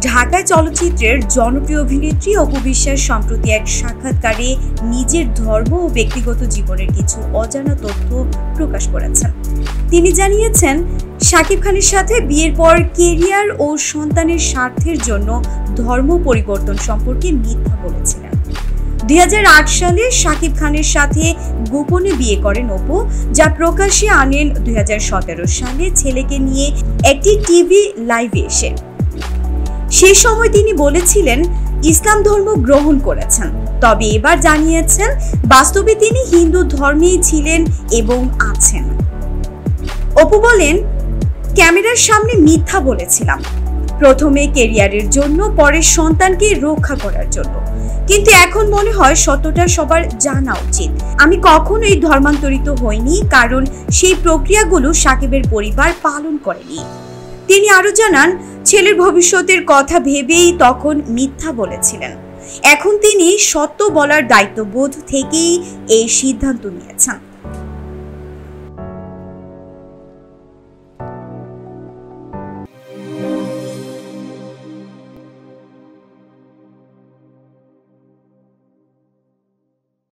ঢাকায় চলচ্চিত্রের জনপ্রিয় অভিনেত্রী অপু বিশ্বাস সম্প্রতি এক সাক্ষাৎকারে নিজের ধর্ম ও ব্যক্তিগত জীবনের কিছু অজানা তথ্য প্রকাশ করেছেন। তিনি জানিয়েছেন, শাকিব খানের সাথে বিয়ের পর ক্যারিয়ার ও সন্তানের স্বার্থের জন্য ধর্ম পরিবর্তন সম্পর্কে মিথ্যা বলেছিলেন। 2008 সালে শাকিব খানের সাথে গোপনে বিয়ে করেন অপু, যা প্রকাশ্যে আনেন 2017 সালে ছেলেকে নিয়ে একটি টিভি লাইভে এসে। সে সময় তিনি বলেছিলেন ইসলাম ধর্ম গ্রহণ করেছেন, তবে এবার জানিয়েছেন বাস্তবে তিনি হিন্দু ধর্মেই ছিলেন এবং আছেন। অপু বলেন, ক্যামেরার সামনে মিথ্যা বলেছিলাম, প্রথমে ক্যারিয়ারের জন্য, পরে সন্তানকে রক্ষা করার জন্য, কিন্তু এখন মনে হয় সত্যটা সবার জানা উচিত। আমি কখনোই ধর্মান্তরিত হইনি, কারণ সেই প্রক্রিয়াগুলো শাকিবের পরিবার পালন করেনি। তিনি আরো জানান, ছেলের ভবিষ্যতের কথা ভেবেই তখন মিথ্যা বলেছিলেন। এখন তিনি সত্য বলার দায়িত্ববোধ থেকেই এই সিদ্ধান্ত নিয়েছেন।